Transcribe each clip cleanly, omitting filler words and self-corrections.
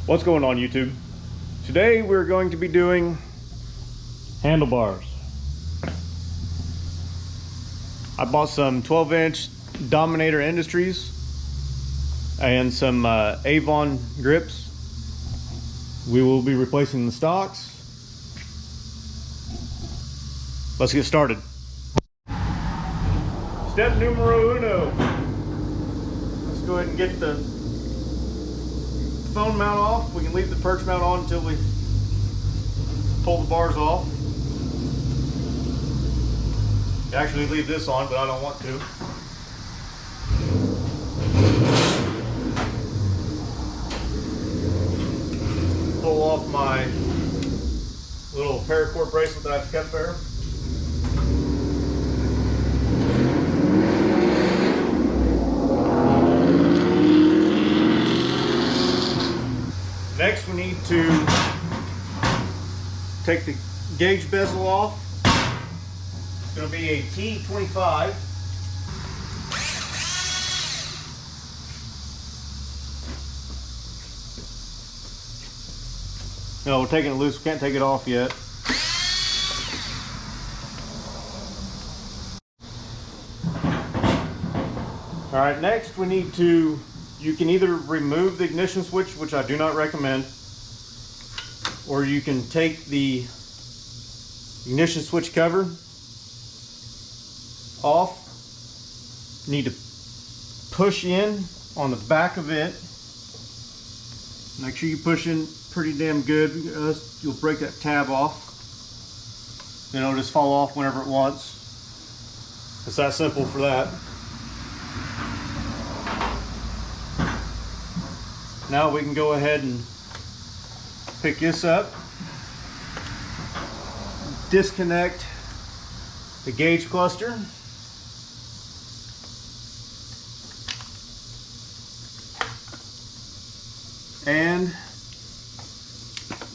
What's going on, YouTube? Today we're going to be doing handlebars. I bought some 12-inch Dominator Industries and some Avon grips. We will be replacing the stocks. Let's get started. Step numero uno. Let's go ahead and get the phone mount off. We can leave the perch mount on until we pull the bars off. Actually leave this on, but I don't want to. Pull off my little paracord bracelet that I've kept there. Next, we need to take the gauge bezel off. It's going to be a T25. No, we're taking it loose. We can't take it off yet. All right, next we need to, you can either remove the ignition switch, which I do not recommend, or you can take the ignition switch cover off. You need to push in on the back of it. Make sure you push in pretty damn good, because you'll break that tab off. Then it'll just fall off whenever it wants. It's that simple for that. Now we can go ahead and pick this up, disconnect the gauge cluster, and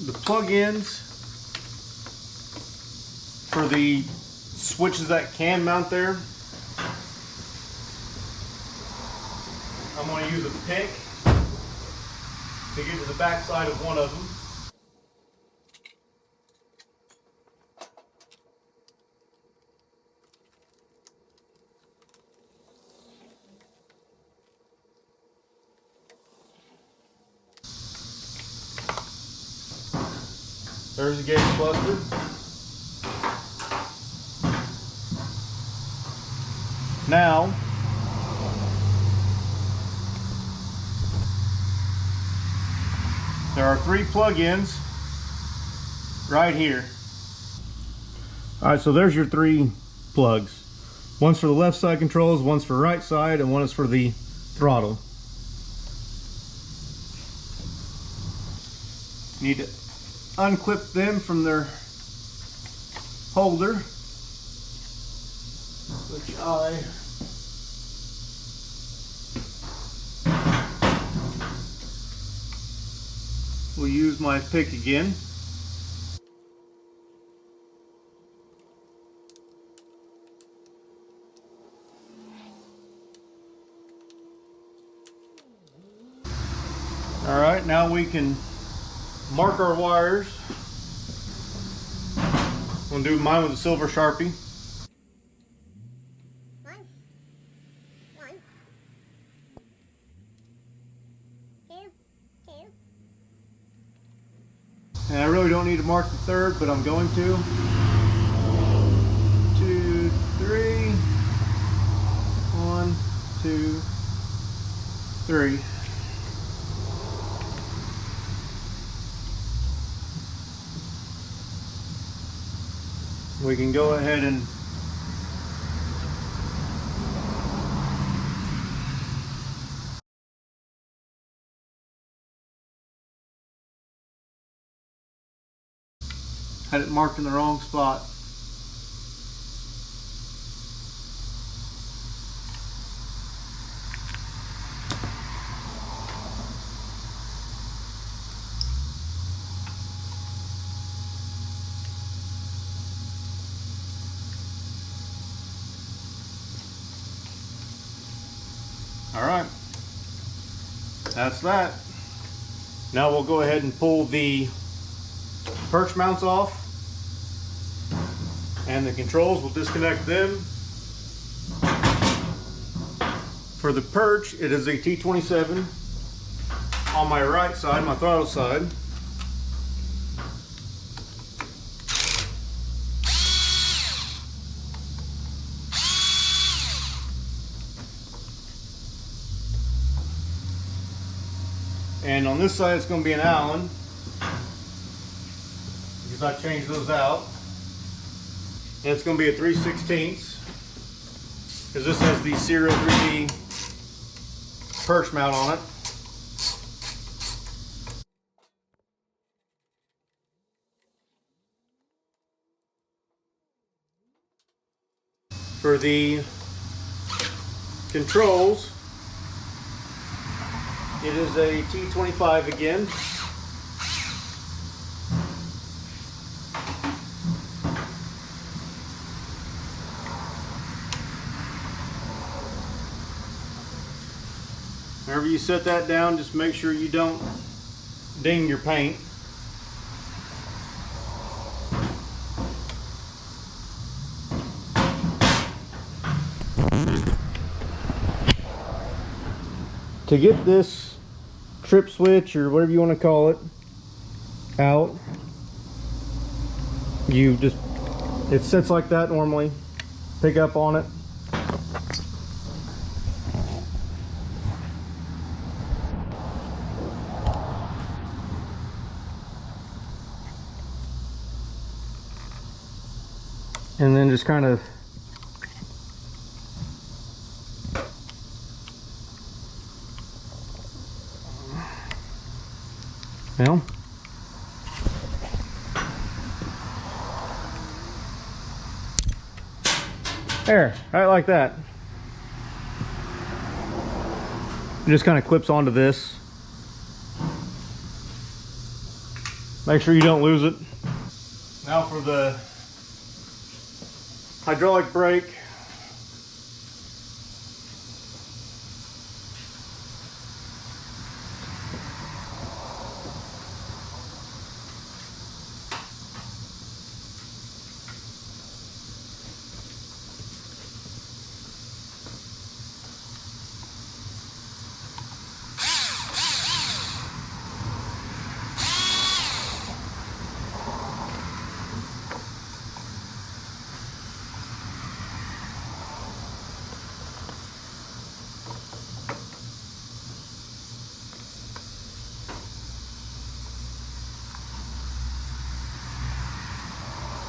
the plug-ins for the switches that can mount there. I'm going to use a pick to get to the back side of one of them. There's the gauge cluster. Now, there are 3 plug-ins right here. All right, so there's your 3 plugs. One's for the left side controls, one's for right side, and one is for the throttle. You need to unclip them from their holder, which I will use my pick again. All right, now we can mark our wires. I'm gonna do mine with a silver Sharpie. And I really don't need to mark the third, but I'm going to. 1, 2, 3. 1, 2, 3. We can go ahead and had it marked in the wrong spot. All right, that's that. Now we'll go ahead and pull the perch mounts off, and the controls, we'll disconnect them. For the perch, it is a T27 on my right side, my throttle side. And on this side, it's going to be an Allen, because I changed those out. And it's going to be a 3/16, because this has the Serial 3D perch mount on it. For the controls, it is a T25 again. Whenever you set that down, just make sure you don't ding your paint. To get this trip switch, or whatever you want to call it, out, you just, it sits like that normally. Pick up on it. And then just kind of well, there, right like that. It just kind of clips onto this. Make sure you don't lose it. Now for the hydraulic brake.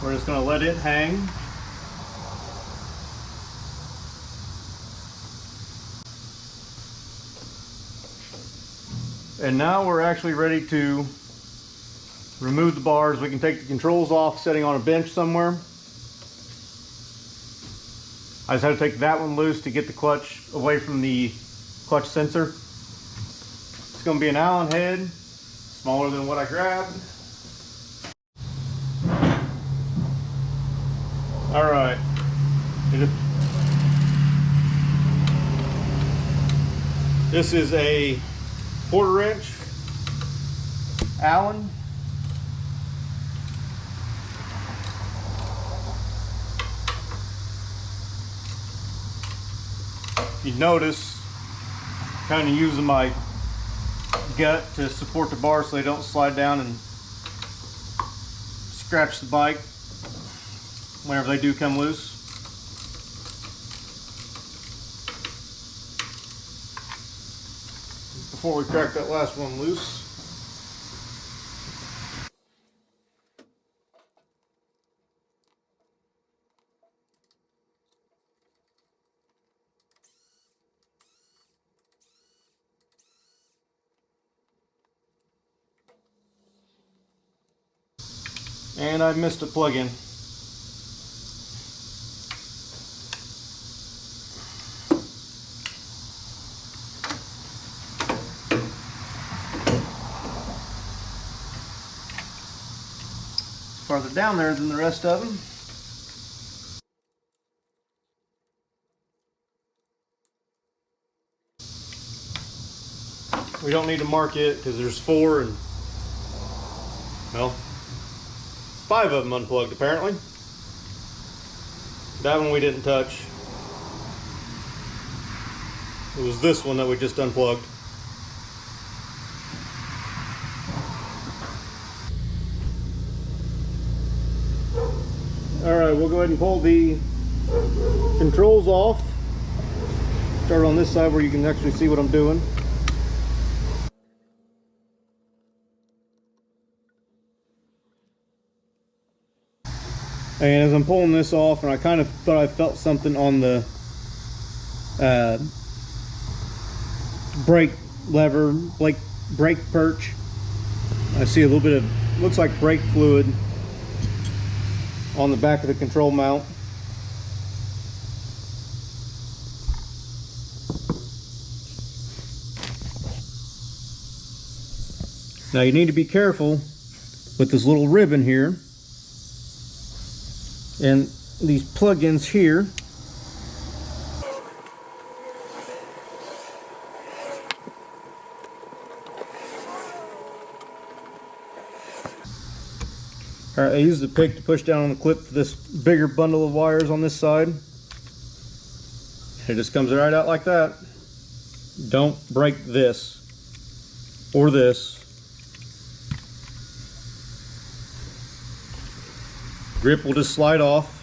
We're just going to let it hang. And now we're actually ready to remove the bars. We can take the controls off, setting on a bench somewhere. I just had to take that one loose to get the clutch away from the clutch sensor. It's going to be an Allen head, smaller than what I grabbed. All right. This is a 1/4 inch Allen. You notice, kind of using my gut to support the bar so they don't slide down and scratch the bike whenever they do come loose. Before we crack that last one loose, and I missed a plug-in. Farther down there than the rest of them. We don't need to mark it because there's 4 and, well, 5 of them unplugged apparently. That one we didn't touch. It was this one that we just unplugged. Alright, we'll go ahead and pull the controls off. Start on this side where you can actually see what I'm doing. And as I'm pulling this off, and I kind of thought I felt something on the brake lever, brake perch. I see a little bit of, looks like brake fluid on the back of the control mount. Now you need to be careful with this little ribbon here and these plug-ins here. Alright, I use the pick to push down on the clip for this bigger bundle of wires on this side. It just comes right out like that. Don't break this or this. Grip will just slide off.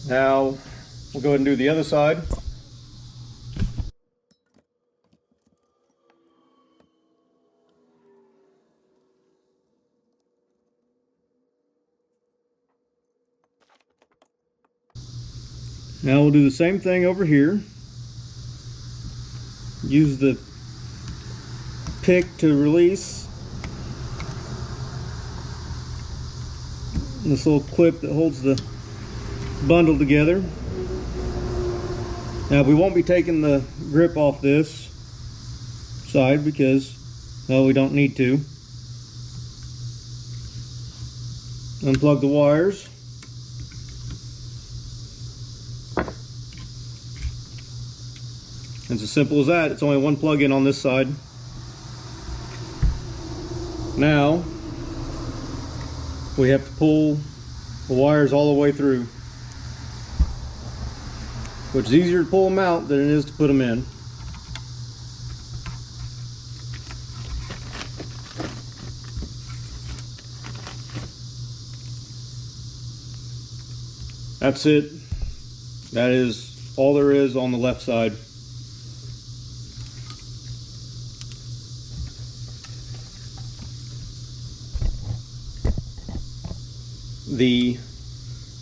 Now we'll go ahead and do the other side. Now we'll do the same thing over here. Use the pick to release this little clip that holds the bundle together. Now we won't be taking the grip off this side because, well, we don't need to. Unplug the wires. It's as simple as that. It's only one plug-in on this side. Now we have to pull the wires all the way through, which is easier to pull them out than it is to put them in. That's it. That is all there is on the left side. The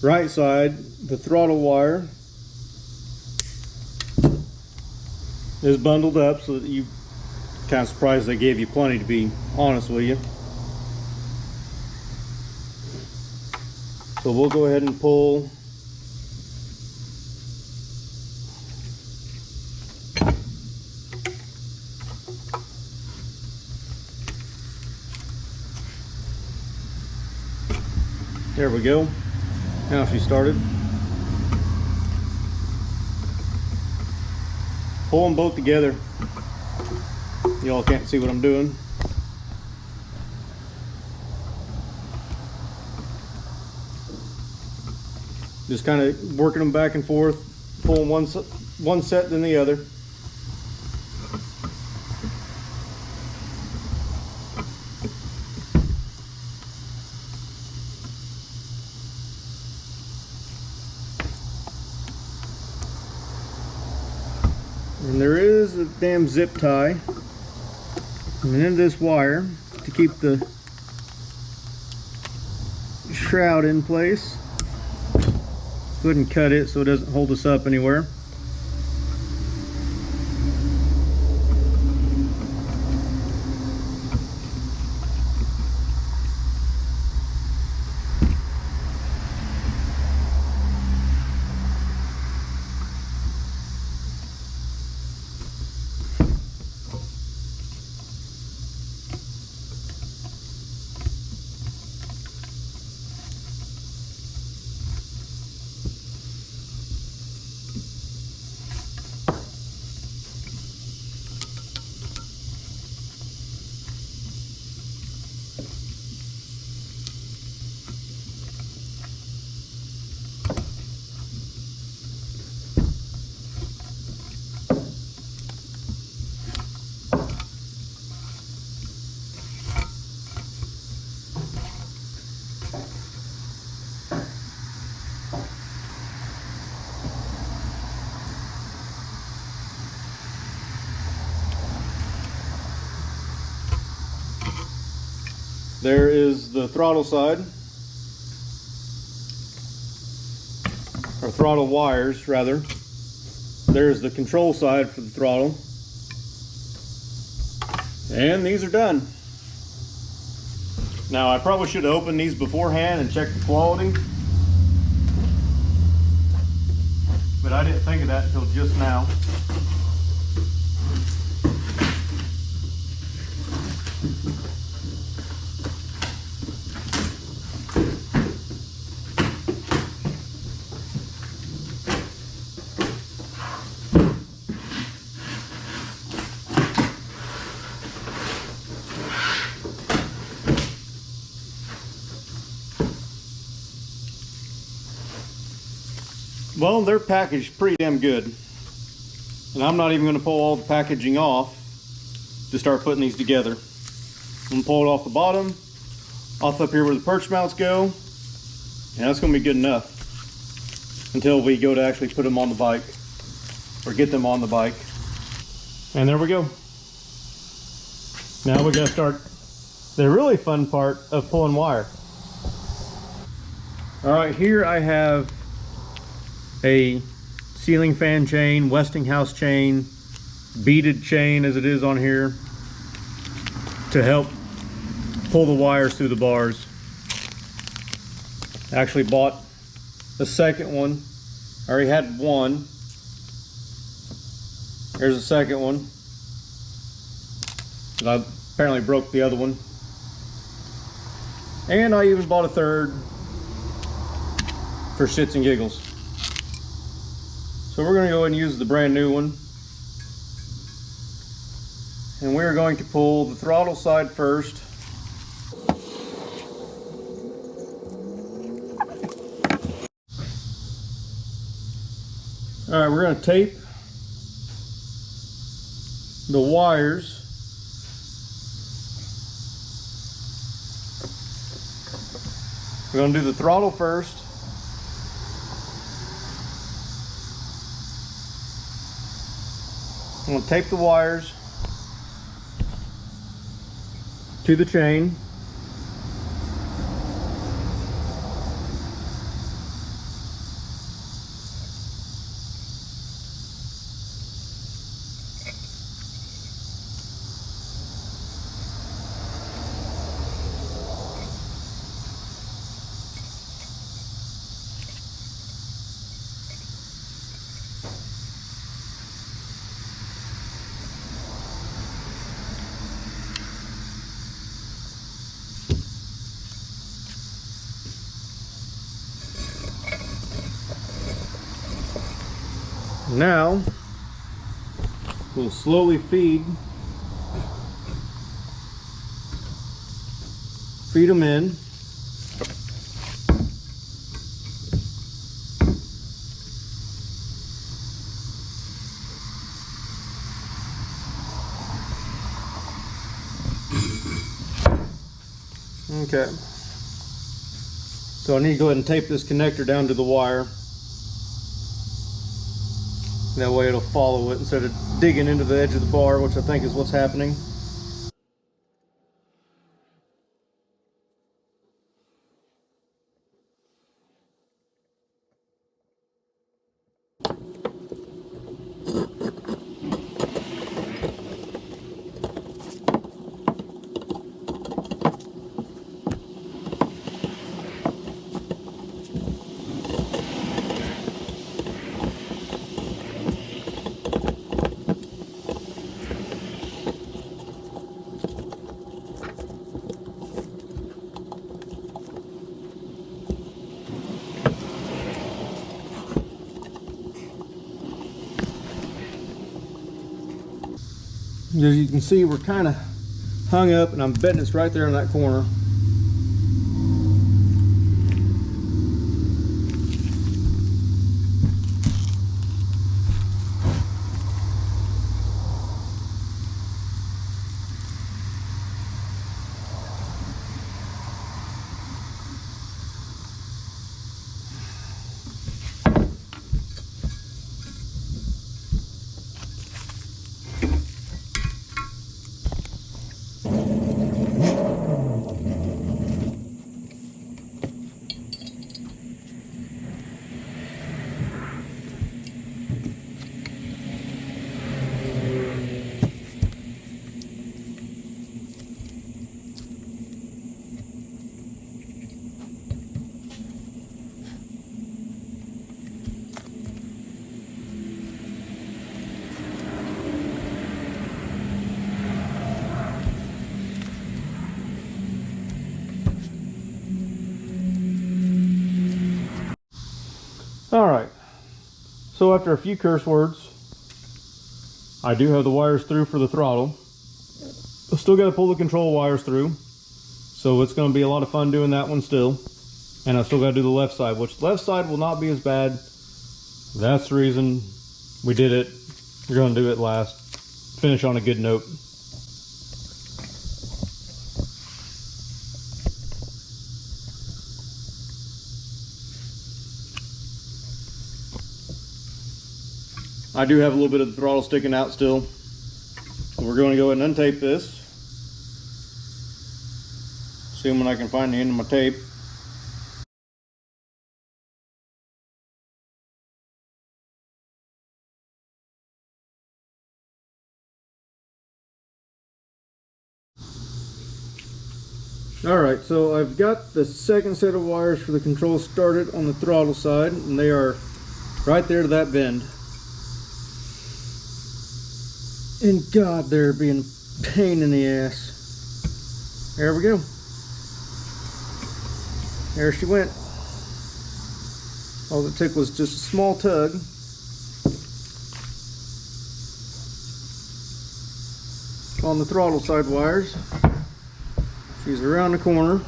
right side, the throttle wire is bundled up, so that you kind of surprised they gave you plenty, to be honest with you. So we'll go ahead and pull there we go. Now she started. Pull them both together. Y'all can't see what I'm doing. Just kind of working them back and forth, pulling one set then the other. And there is a damn zip tie in this wire to keep the shroud in place. Go ahead and cut it so it doesn't hold us up anywhere. There is the throttle side, or throttle wires rather. There's the control side for the throttle. And these are done. Now I probably should have opened these beforehand and checked the quality, but I didn't think of that until just now. Well, they're packaged pretty damn good. And I'm not even going to pull all the packaging off to start putting these together. I'm going to pull it off the bottom, off up here where the perch mounts go, and that's going to be good enough until we go to actually put them on the bike, or get them on the bike. And there we go. Now we got to start the really fun part of pulling wire. All right, here I have a ceiling fan chain, Westinghouse chain, beaded chain as it is on here, to help pull the wires through the bars. I actually bought the second one. I already had one. There's a second one. I apparently broke the other one. And I even bought a third for shits and giggles. So we're going to go ahead and use the brand new one. And we're going to pull the throttle side first. All right, we're going to tape the wires we're going to do the throttle first. I'm going to tape the wires to the chain. Now we'll slowly feed them in. Okay. So I need to go ahead and tape this connector down to the wire. That way it'll follow it instead of digging into the edge of the bar, which I think is what's happening. As you can see, we're kind of hung up, and I'm betting it's right there in that corner. All right, so after a few curse words, I do have the wires through for the throttle. I still got to pull the control wires through, so it's going to be a lot of fun doing that one still. And I still got to do the left side, which left side will not be as bad. That's the reason we did it. We're going to do it last. Finish on a good note. I do have a little bit of the throttle sticking out still. So we're going to go ahead and untape this. Assuming I can find the end of my tape. Alright, so I've got the second set of wires for the controls started on the throttle side, and they are right there to that bend. And God, they're being a pain in the ass. There we go. There she went. All it took was just a small tug. On the throttle side wires. She's around the corner.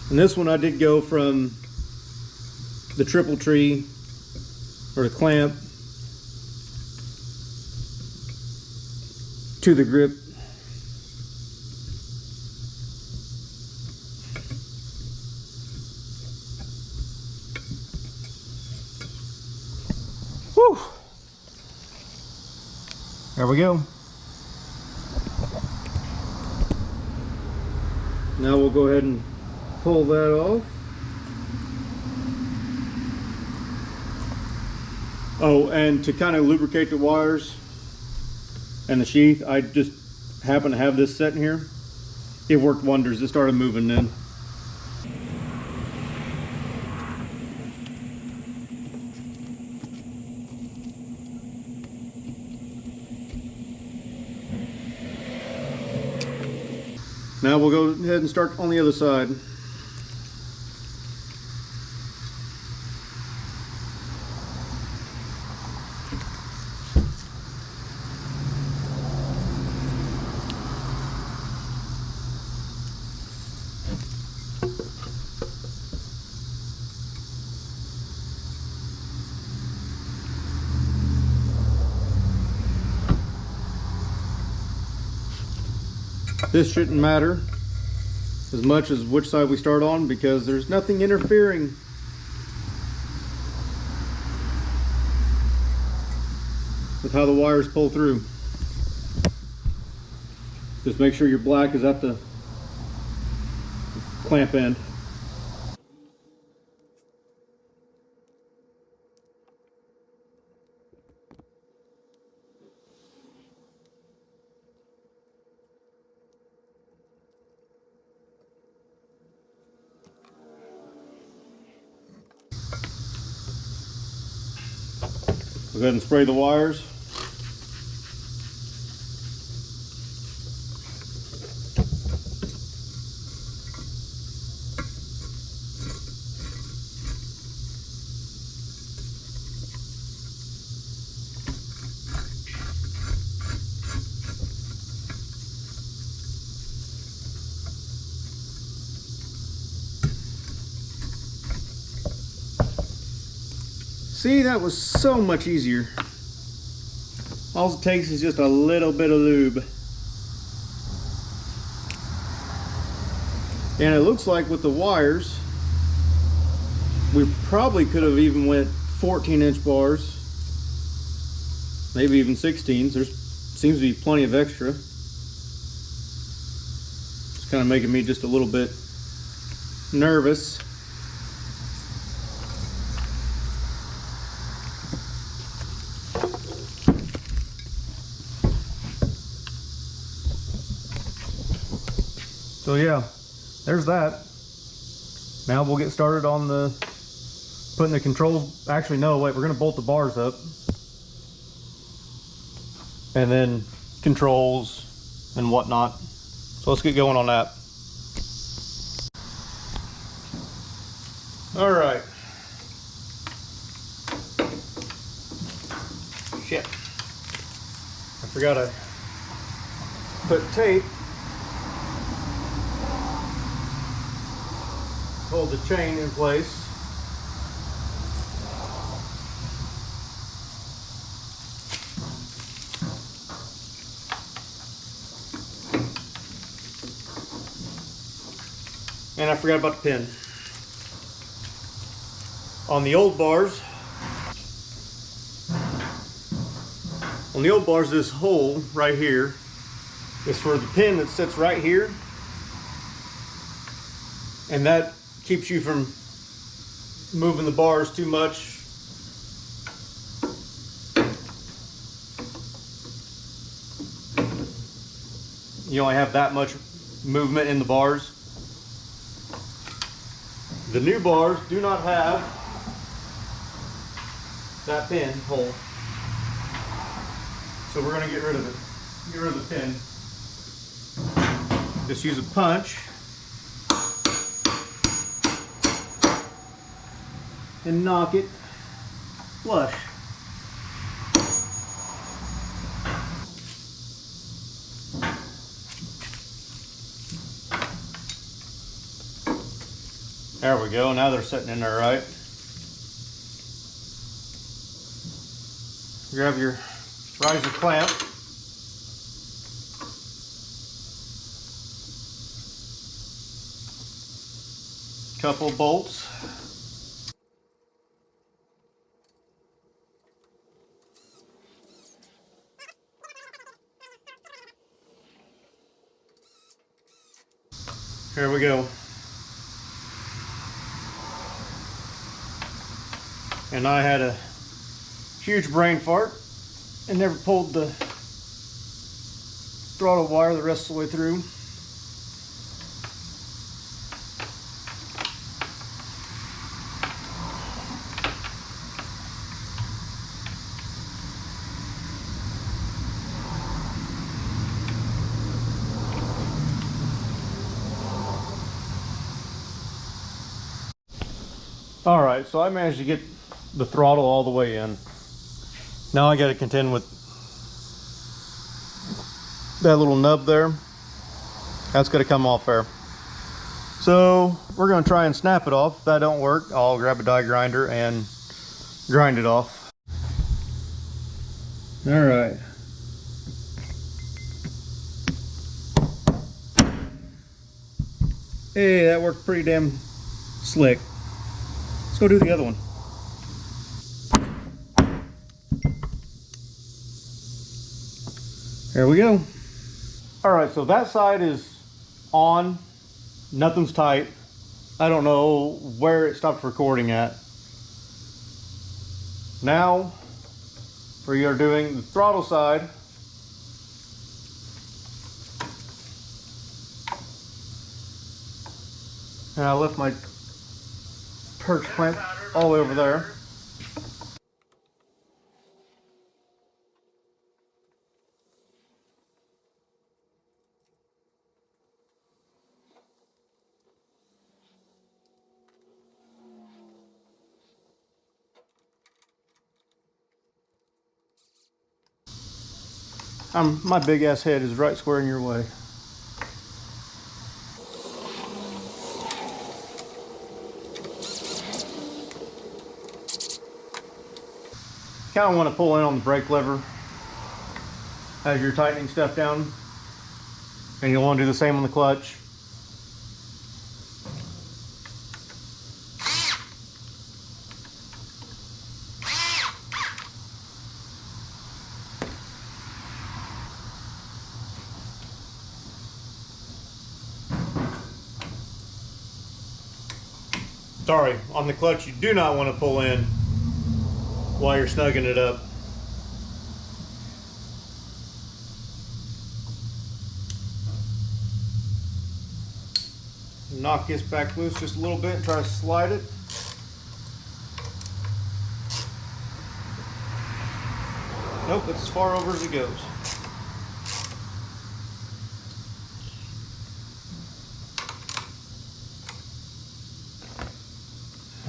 And this one I did go from the triple tree or the clamp to the grip. Whew. There we go. Now we'll go ahead and pull that off. Oh, and to kind of lubricate the wires and the sheath, I just happen to have this set in here. It worked wonders. It started moving then. Now we'll go ahead and start on the other side. This shouldn't matter as much as which side we start on, because there's nothing interfering with how the wires pull through. Just make sure your black is at the clamp end. Go ahead and spray the wires. See, that was so much easier. All it takes is just a little bit of lube. And it looks like with the wires, we probably could have even went 14-inch bars, maybe even 16s. There seems to be plenty of extra. It's kind of making me just a little bit nervous. So yeah, there's that. Now we'll get started on the putting the controls. Actually, no, wait, we're gonna bolt the bars up. And then controls and whatnot. So let's get going on that. All right. Shit. I forgot to put tape. Hold the chain in place. And I forgot about the pin. On the old bars, this hole right here is for the pin that sits right here. And that keeps you from moving the bars too much. You only have that much movement in the bars. The new bars do not have that pin hole. So we're going to get rid of it. Get rid of the pin. Just use a punch and knock it flush. There we go. Now they're sitting in there right. Grab your riser clamp. Couple bolts. Here we go. And I had a huge brain fart and never pulled the throttle wire the rest of the way through. All right, so I managed to get the throttle all the way in. Now I got to contend with that little nub there. That's going to come off there. So we're going to try and snap it off. If that don't work, I'll grab a die grinder and grind it off. All right. Hey, that worked pretty damn slick. Let's go do the other one. There we go. All right, so that side is on. Nothing's tight. I don't know where it stopped recording at. Now we are doing the throttle side. And I left my perch clamp all the way over there. My big ass head is right square in your way. Kind of want to pull in on the brake lever as you're tightening stuff down, and you'll want to do the same on the clutch. Sorry, on the clutch you do not want to pull in while you're snugging it up. Knock this back loose just a little bit and try to slide it. Nope, it's as far over as it goes.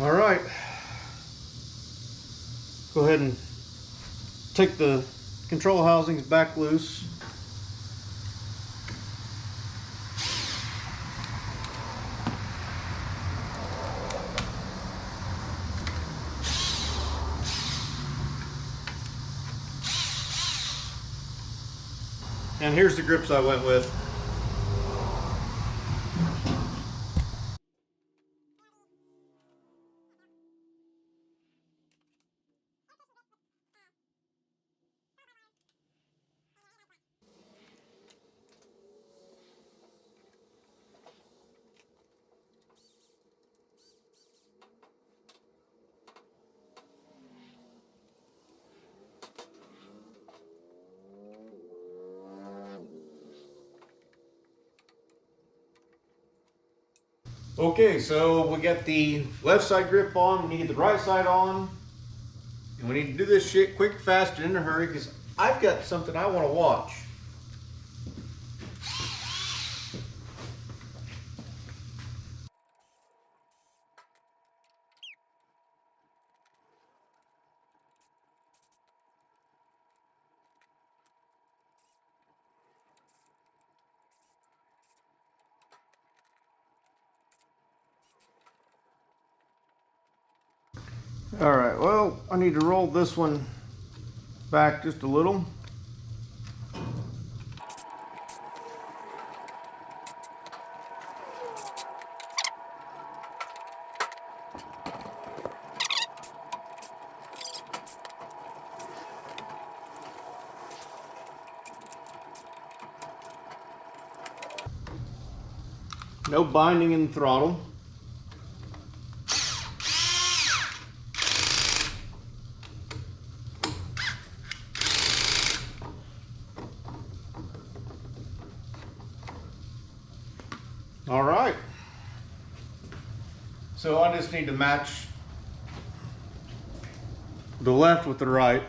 All go ahead and take the control housings back loose. And here's the grips I went with. Okay, so we got the left side grip on, we need the right side on, and we need to do this shit quick, fast, and in a hurry because I've got something I want to watch. All right, well, I need to roll this one back just a little. No binding in the throttle. All right. So I just need to match the left with the right.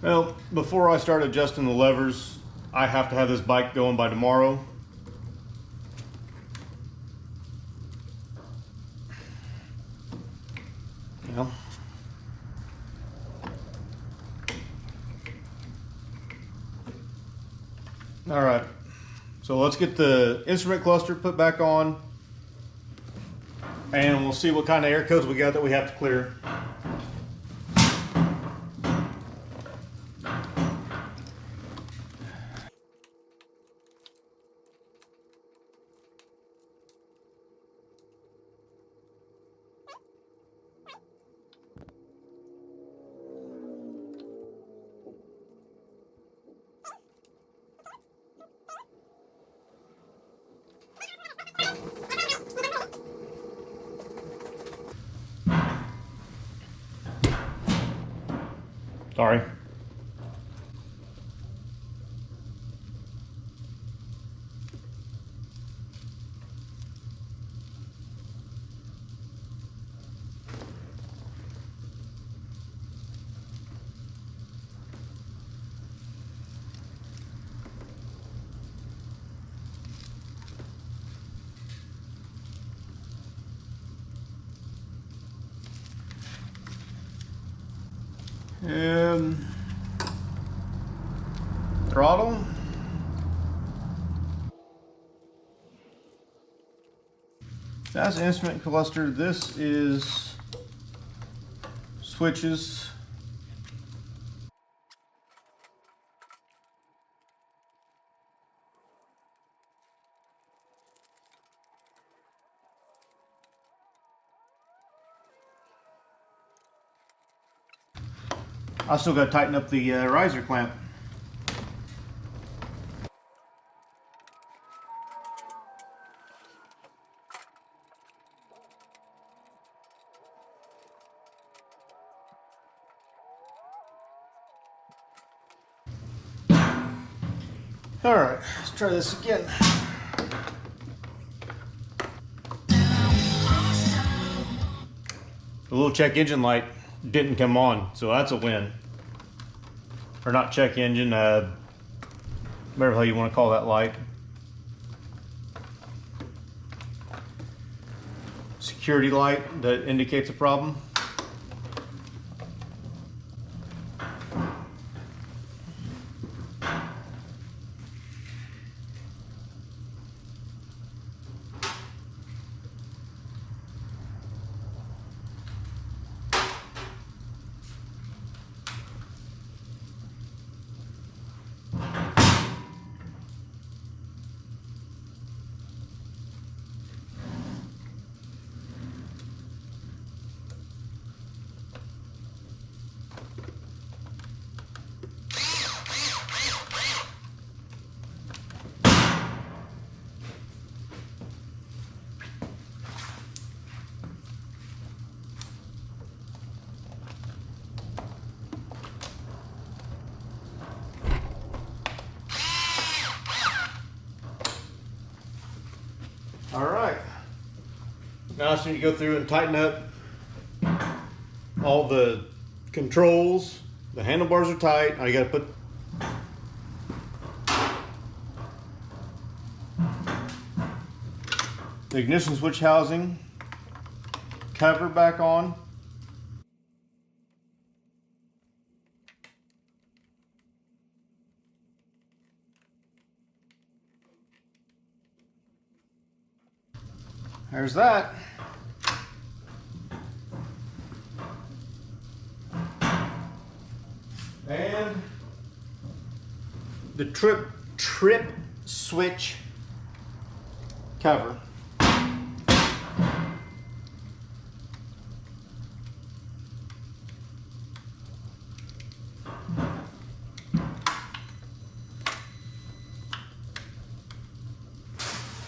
Well, before I start adjusting the levers, I have to have this bike going by tomorrow. Yeah. All right, so let's get the instrument cluster put back on and we'll see what kind of air codes we got that we have to clear. Sorry. Throttle. That's instrument cluster. This is switches. I still got to tighten up the riser clamp. All right, let's try this again. The little check engine light didn't come on, so that's a win. Or not check engine, whatever hell you want to call that light. Security light that indicates a problem. All right, now I just need to go through and tighten up all the controls. The handlebars are tight. Now you got to put the ignition switch housing cover back on. There's that. And the trip switch cover.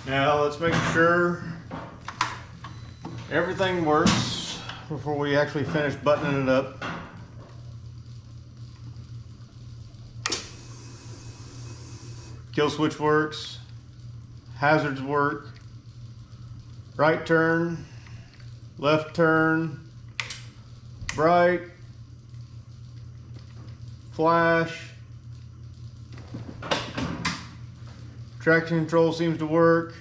Now let's make sure everything works before we actually finish buttoning it up. Kill switch works, hazards work, right turn, left turn, bright, flash, traction control seems to work.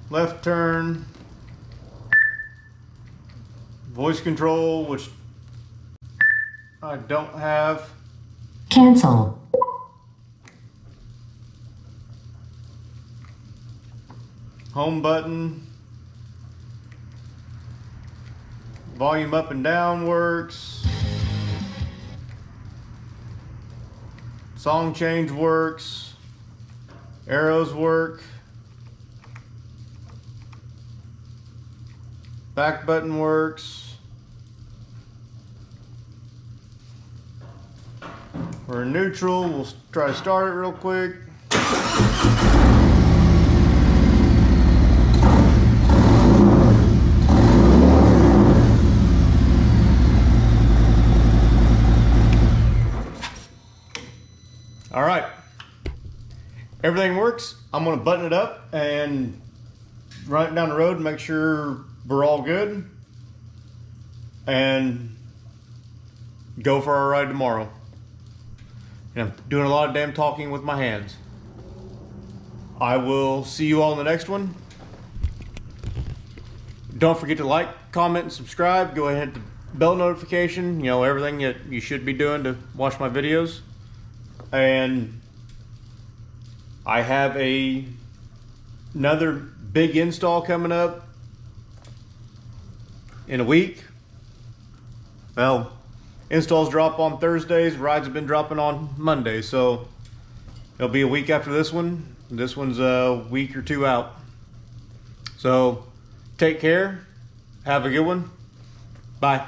Left turn, voice control, which I don't have. Cancel. Home button, volume up and down works. Song change works. Arrows work. Back button works. We're in neutral. We'll try to start it real quick. All right. Everything works. I'm going to button it up and run it down the road and make sure we're all good, and go for our ride tomorrow. And I'm doing a lot of damn talking with my hands. I will see you all in the next one. Don't forget to like, comment, and subscribe. Go ahead to bell notification, you know, everything that you should be doing to watch my videos. And I have another big install coming up in a week. Well, installs drop on Thursdays, rides have been dropping on Mondays, so it'll be a week after this one. This one's a week or two out. So take care, have a good one, bye.